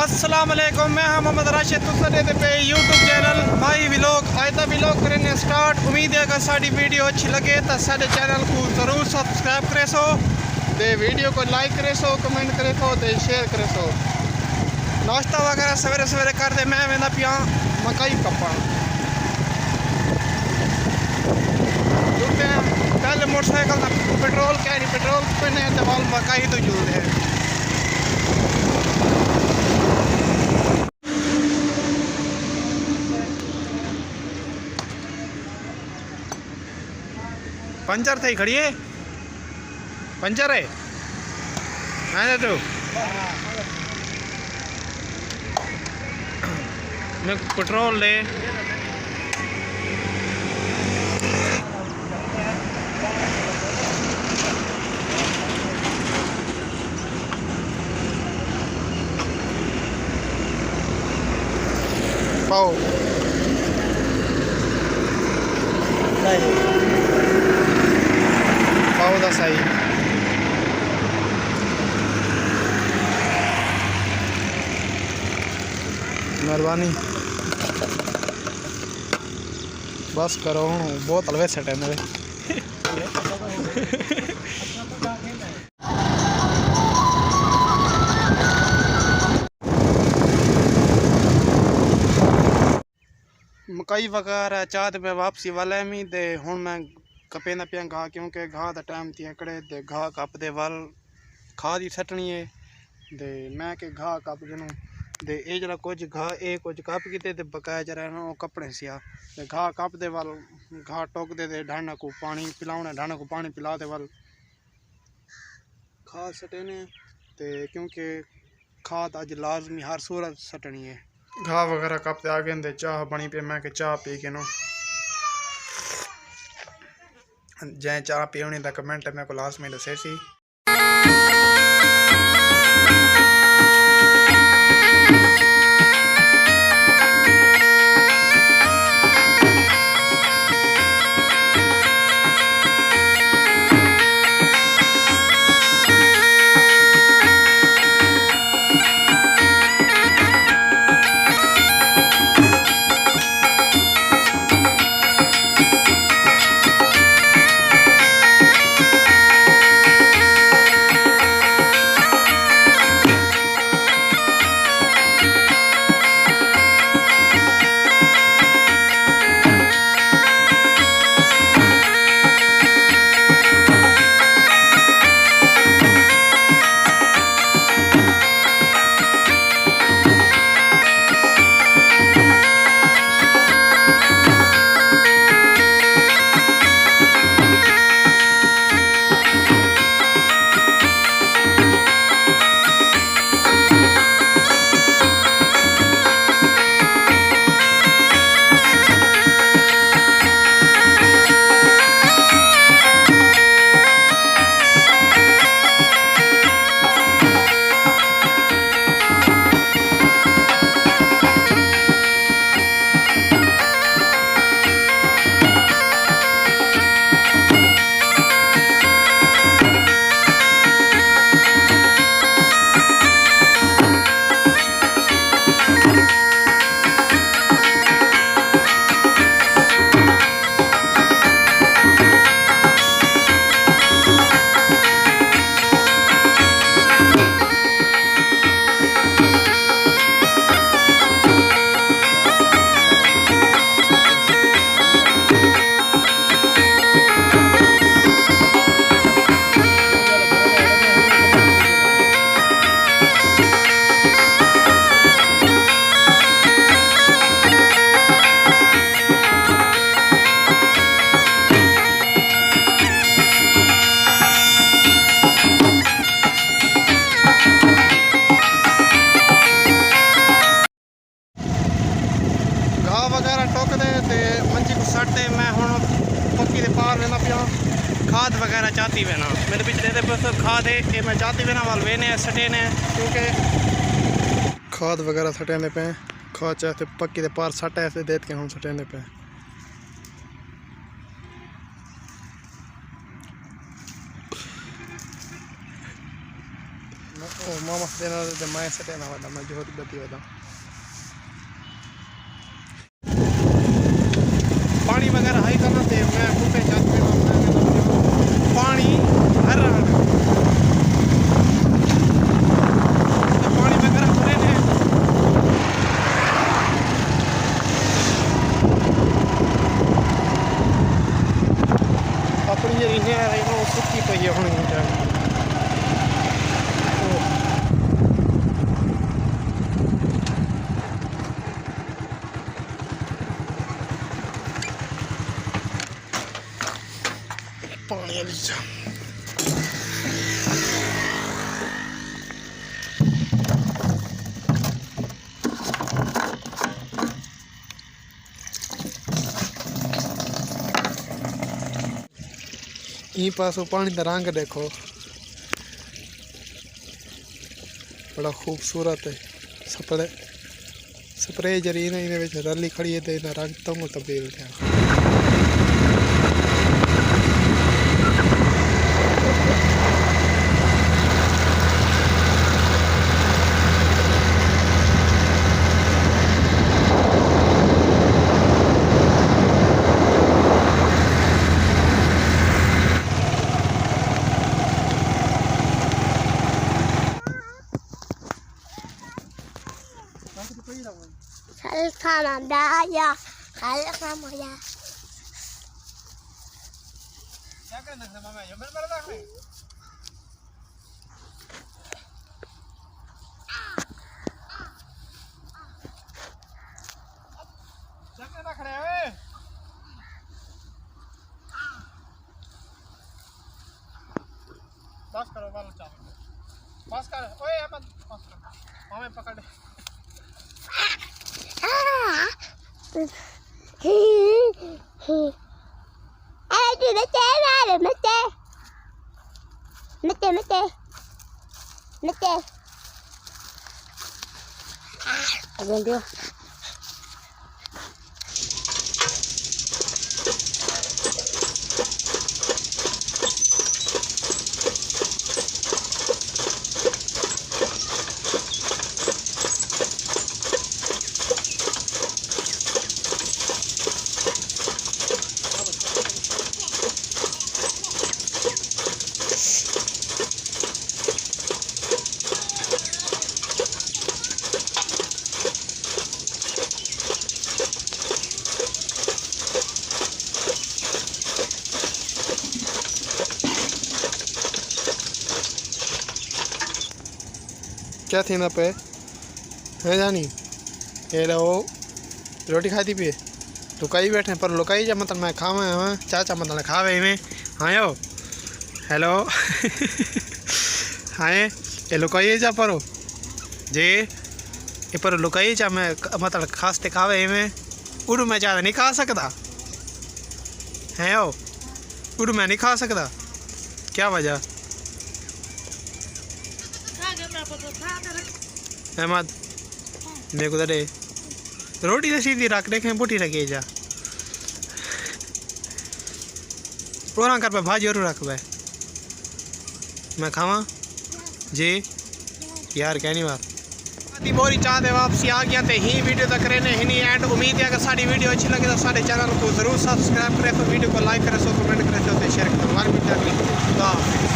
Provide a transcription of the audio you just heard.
अस्सलाम वालेकुम, मैं हाँ मोहम्मद राशिद तुसने पे यूट्यूब चैनल भाई व्लॉग आयता व्लॉग करने स्टार्ट। उम्मीद है कि साड़ी वीडियो अच्छी लगे तो साडे चैनल को ज़रूर सब्सक्राइब करे सो, ते वीडियो को लाइक करे सो, कमेंट करे सो, ते शेयर करे सो। नाश्ता वगैरह सवेरे सवेरे कर दे, मैं वेंदा पिया मकई कपन। पहले मोटरसाइकिल का पेट्रोल कैरी पेट्रोल पिने ते वाल मकई तो जुल है। पंचर थी खड़ी है, पंचर है ना तो मैं पेट्रोल ले पाओ पाओ दा सही मेहरबानी बस करो बहुत अलवे सेट है मेरे। मकई वगैरह चाहते मैं वापसी वाले मी दे हूँ मैं कपे ना पिया घा, क्योंकि घा का टाइम थी कड़े दे घा कप दे वाल खाद ही सटनी है दे मैं के घा कप जनू दे ये जरा कुछ घा ए कुछ कप किते ते बकाया जरा ना कपड़े सिया दे घा कप दे वाल घा टोक दे ढाना को पानी पिलावना, ढाना को पानी पिला दे वाल खाद सटने ते, क्योंकि खाद अज लाजमी हर सूरत सटनी है। घा वगैरह कप ते आगे दे चाह बनी पे, मैं के चाह पी के नो जै चाह पीवनी दा कमेंट मेरे को लास्ट में दसे सी। मैं हूँ पक्की के पार लेना पिया खाद वगैरह चाहती वे ना मेरे पिछले दे बस खाद है ये मैं चाहती वे ना वाल वे ने सटे ने, क्योंकि खाद वगैरह सटे ने पे खाद चाहते पक्की के पार सट ऐसे देते हम सटे ने पे। ओ मामा देना तो मैं सटे ना वाला मैं जोर बती वाला पानी वगैरह हाई करना थे मैं बूटे छत पे पानी हर पानी वगैरह भरे ने अपनी जी इन्हें आ रही है वो सुखी पई है होनी चाहिए पानी वाली ई पासो पानी का रंग देखो बड़ा खूबसूरत है स्प्रे जरी इन्हें रली खड़ी है तो इन्हें रंग तंग तब्दील थे क्या करना है मामा ये मेरे रख ले क्या करना खड़े ओए बस करो वाला चावल बस कर ओए मत बस कर मामा पकड़ क्या थी ना पे है जानी ये लो रोटी खाती पे लुकाई बैठे पर लुकाई जा मतलब मैं खावे हाँ चाचा मतलब खावे में हाँ यो हेलो हाँ ये लुकाई जा परो जी ये पर लुकाई जा मैं मतलब खासते खावे में उड़ मैं ज़्यादा नहीं खा सकता है यो उड़ मैं नहीं खा सकता क्या वजह अहमद मेरे को दे रोटी तो सीधी रख देखें बूटी रखी जा पूरा कर पे भाजी और रख पे मैं खावा जी यार कहनी बात बोरी चाहते वापसी आ गया थे ही वीडियो तक रहने ही नहीं एंड उम्मीद है कि सारी वीडियो अच्छी लगे तो सारे चैनल को जरूर सब्सक्राइब करें तो वीडियो को लाइक करें सो कमेंट करें तो शेयर करें हमारी वीडियो